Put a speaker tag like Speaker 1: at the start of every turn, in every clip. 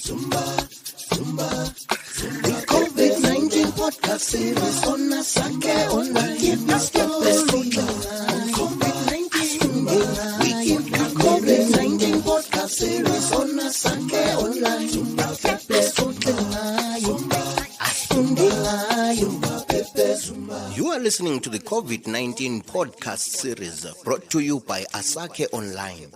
Speaker 1: The COVID19 Podcast series on Asake Online. COVID-19 Podcast series on Asake Online. You are listening to the COVID-19 Podcast series brought to you by Asake Online.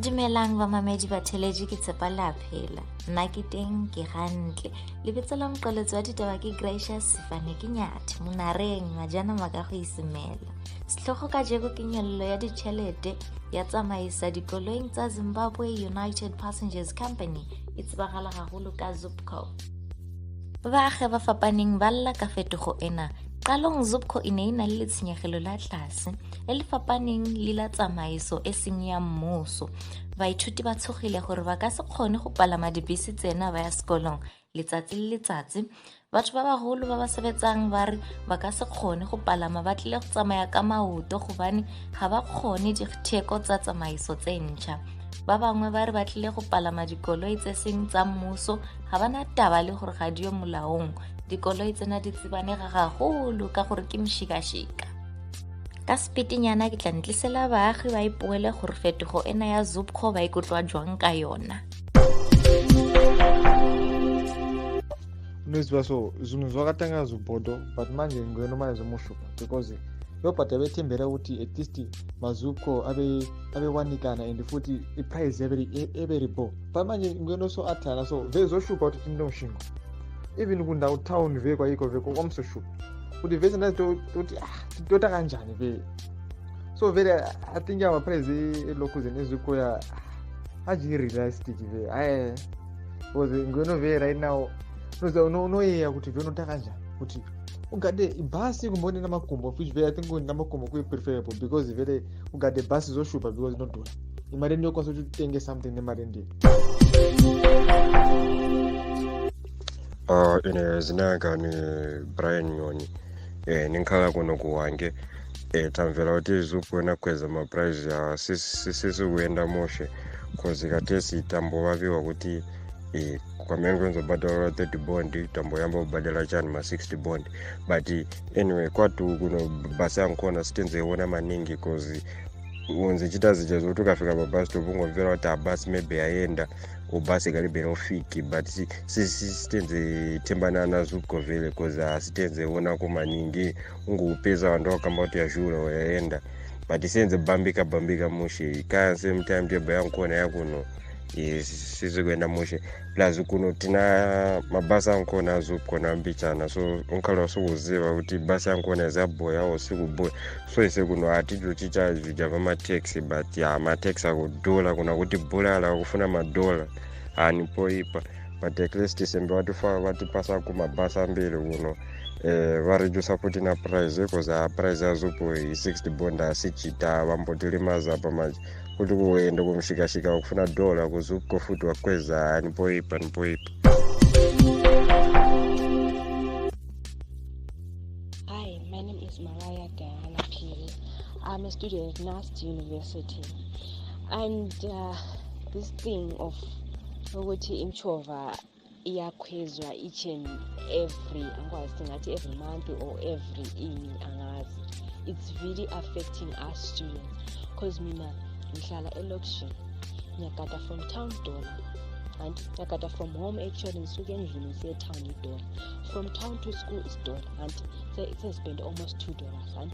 Speaker 2: Dumelang bamamedi ba teleji ke tsepa la phela nna ke teng ke gantle lebitso la mqoletso wa ditaba ke Gracious Sifane ke nyathi monareng majana maka go isemela sehlogo ka jeko ke nyello ya ditšhelete ya tsamaisa dikoloing tsa Zimbabwe United Passengers Company itsebagala gagolo ka ZUPCO baage ba fapaneng ba lla ka fetogo ena qalong ZUPCO e ne ina le tshenyegelo la tlase le lefapaneng le la tsamaiso e seng ya mmuso baithuti ba tshogile gore ba ka se kgone go palama dibese tsena ba ya sekolong letsatsi le letsatsi batho ba bagolo ba ba sebetsang ba re ba ka se kgone go palama ba tlile go tsamaya ka maoto gobane ga ba kgone ditheko tsa tsamaiso tse ntšha ba bangwe ba re ba tlile go palama dikoloi tse seng tsa mmuso ga bana taba le gore ga dio molaong dikoloi tsena di tsibanega gagolo ka gore ke mshikashika ka spitinyana ke tla ntlisela baagi ba ipoele gore fetogo ena ya ZUPCO ba ikutlwa jwang ka yona
Speaker 3: Nizwa so zvinozvakatanga zubhodo but manje ngweno manje mushupa because yobhata bethembera ukuthi at least mazupco abewanikana and futhi iprice every bo but manje ngweno so athana so vezoshupa ukuthi tinomshingo even kundawo town vekwa yiko veko kwamsoshupa kuti vese nazothi tota kanjani ve so vele I think our price elokhu nezupco ya aji realistic ve because ngweno ve right now no yeah kuti veno takanja kuti ugade ibhasi kumbone namakumbo which I think namakumbo ku preferable because vele ugade bus zoshupa because not dura imari ndiyo kwaso tutenge something nemari ndi
Speaker 4: ine zinanga ni Brian Nyoni ninkhala kuno kuwange tamvela kuti ZUPCO nakweza ma price ya sisi kuenda moshe cause katesi tambo vaviwa kuti kwamene kwenizobhadala 30 bond tambo yamba kubhadala chani ma 60 bond but anyway kwatu kuno basi yankhona sitenzeona maningi cause unzichita zija zokuti ukafika pabasi stop ungomvera kuti abasi maybe ayenda ubasi kalibe nofiki but sitenze tembana na ZUPCO vele cause asitenzeona kumaningi ungupeza vantu wakamba kuti yashura wayenda but senze bambika mushe kaya same time tebe yankhona yakuno sisi kuenda mushe plus kuno tina mabasa ankhona ZUPCO nambichana so unkhala usukuziva kuti basa ankhona zaboya osikuboya so ise kuno atidlo chicha vijava ma-taxi but ya ma-taxi akudula kuna kuti bulala kufuna madola anipoipa but at least sembe watipasa kumabasa ambili kuno varedusa futhi na price because price ya ZUPCO i-60 bond asichita vambotilimaza pa manje kuti kuenda kumshikashika kufuna dola ku ZUPCO futhi wakweza anipoipa
Speaker 5: Hi, my name is Mariah Diana Pili. I'm a student at NAST University. And this thing of ukuthi imchova iyakhwezwa each and every month or every evening angazi. It's really affecting us students because mina ngihlala elokishini ngiyagada from town dollar and ngiyagada from home actually ngisuke endlini ngisiye town $1 from town to school is $1 and it's I spend almost $2 and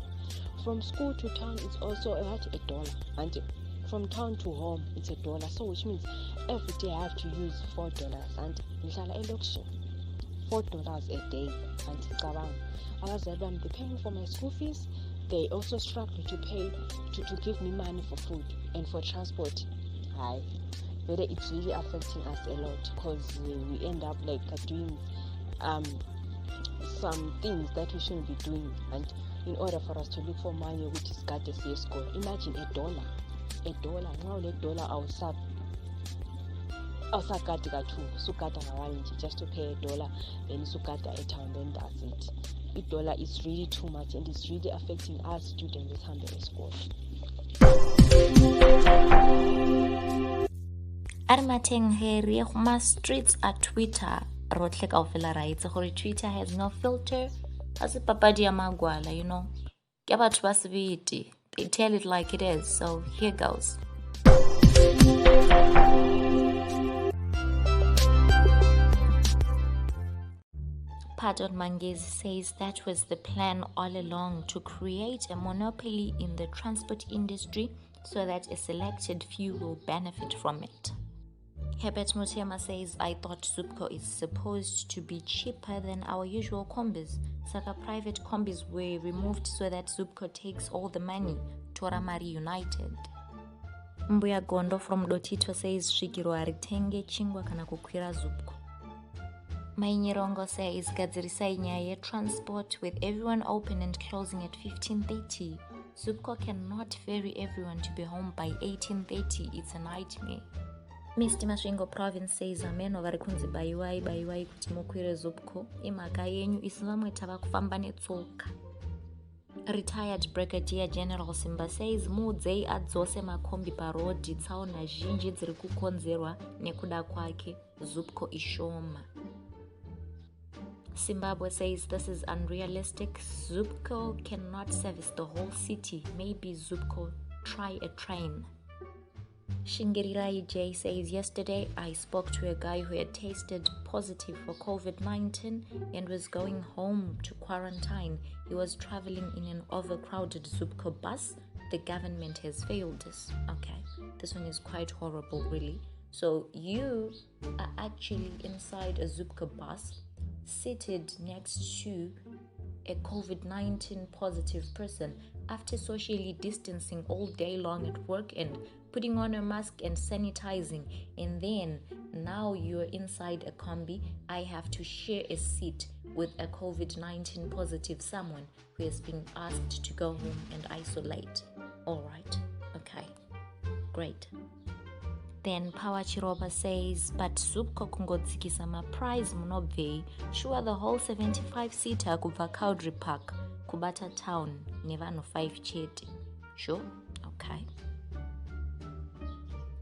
Speaker 5: from school to town it's also $1 and from town to home it's $1 so which means every day I have to use $4 and ngihlala elokishini $4 a day and cabanga abazali bami they paying for my school fees. They also struggle to pay to give me money for food and for transport. Whether it's really affecting us a lot because we end up like doing some things that we shouldn't be doing, and in order for us to look for money which is got a safe score. Imagine $1 now $1 awusakati ka-2 sukata ngawanje just to pay $1 then sukata a town then that's it. $1 is really too much and it's really affecting us students with 100 scores.
Speaker 2: Arimateng here ma streets at Twitter. Rotle kaofela ra itse gore Twitter has no filter. As papadi ya magwala, you know. Ke batho ba sebete. They tell it like it is. So here goes. Pardon Mangezi says that was the plan all along, to create a monopoly in the transport industry so that a selected few will benefit from it. Herbert Mutema says, I thought ZUPCO is supposed to be cheaper than our usual kombis. Saka private kombis were removed so that ZUPCO takes all the money. Toramari United. Mbuya Gondo from Dotito says, Shigiro aritenge chingwa kana kukwira ZUPCO. Mainyirongo says, Gadzirisai nyaye transport with everyone open and closing at 15:30. ZUPCO cannot ferry everyone to be home by 18:30. It's a nightmare. Mr. Masvingo province says, ameno varikunzi baiwai kuti mukwire ZUPCO. Imaka yenyu isivamwe tava kufamba netsoka. Retired Brigadier General Simba says, mudzei adzose makombi parodi tsaona zhinji dziri kukonzerwa nekuda kwake, ZUPCO ishoma. Zimbabwe says this is unrealistic. ZUPCO cannot service the whole city. Maybe ZUPCO try a train. Shingirirai J says, yesterday I spoke to a guy who had tested positive for COVID-19 and was going home to quarantine. He was traveling in an overcrowded ZUPCO bus. The government has failed us. Okay, this one is quite horrible, really. So you are actually inside a ZUPCO bus, seated next to a COVID-19 positive person after socially distancing all day long at work and putting on a mask and sanitizing, and then now you're inside a combi. I have to share a seat with a COVID-19 positive someone who has been asked to go home and isolate. All right, okay, great. Then Power Chiroba says, but ZUPCO kungodzikisa ma prize munobvei. Sure, the whole 75-seater kubva Cowdrey Park kubata town nevano 5 chete. Sure, okay.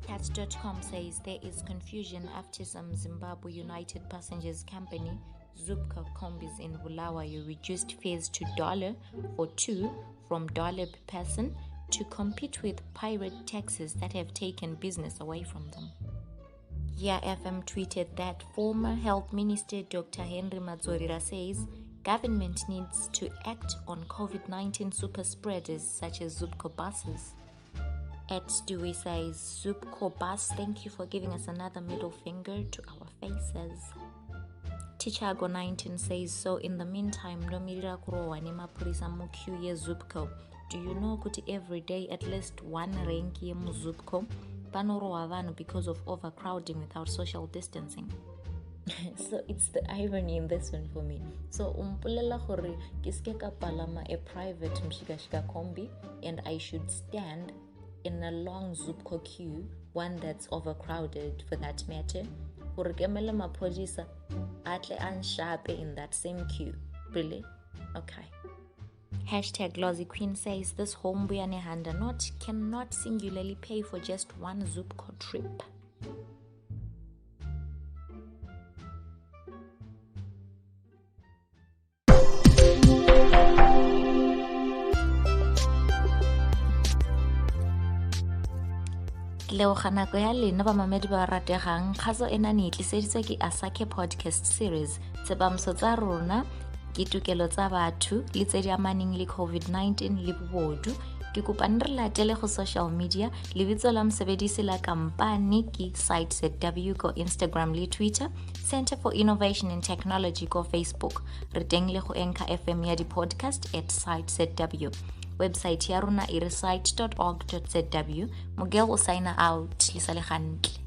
Speaker 2: Cats.com says there is confusion after some Zimbabwe United Passengers Company ZUPCO kombis in Bulawayo reduced fares to $1 for 2 from $1 per person to compete with pirate taxis that have taken business away from them. Yeah, FM tweeted that former Health Minister Dr. Henry Madzorira says government needs to act on COVID-19 super spreaders such as ZUPCO buses. At Dewey says, ZUPCO bus, thank you for giving us another middle finger to our faces. Tichago 19 says, so in the meantime, nomirira kurowa nemapurisa mukyu ye ZUPCO. Do you know kuti every day at least one rank ye mu ZUPCO panorowa vanhu because of overcrowding without social distancing? So it's the irony in this one for me. So umpulela gore kiske kapalama a private mshikashika kombi and I should stand in a long ZUPCO queue, one that's overcrowded for that matter. Urgemele mapodisa atle anshape in that same queue. Really? Okay. Hashtag Lozy Queen says this homebuyane handa not cannot singularly pay for just one ZUPCO trip. Leo ganako ya lena ba mamedi ba rategang kgaso ena ne tliseditswe ke Asake Podcast Series tse bamso tsa rona ke tukelo tsa batho le tse di amaneng le COVID-19 le bobodu. Ke kopa nre latele go social media lebitso la msebedisi la kampane ke site ZUPCO Instagram le Twitter, Center for Innovation and Technology ko Facebook, re teng le go Anchor FM ya di podcast at site ZUPCO. Website ya rona e re site.org.zw. Mogel o sign out, lisale gantle.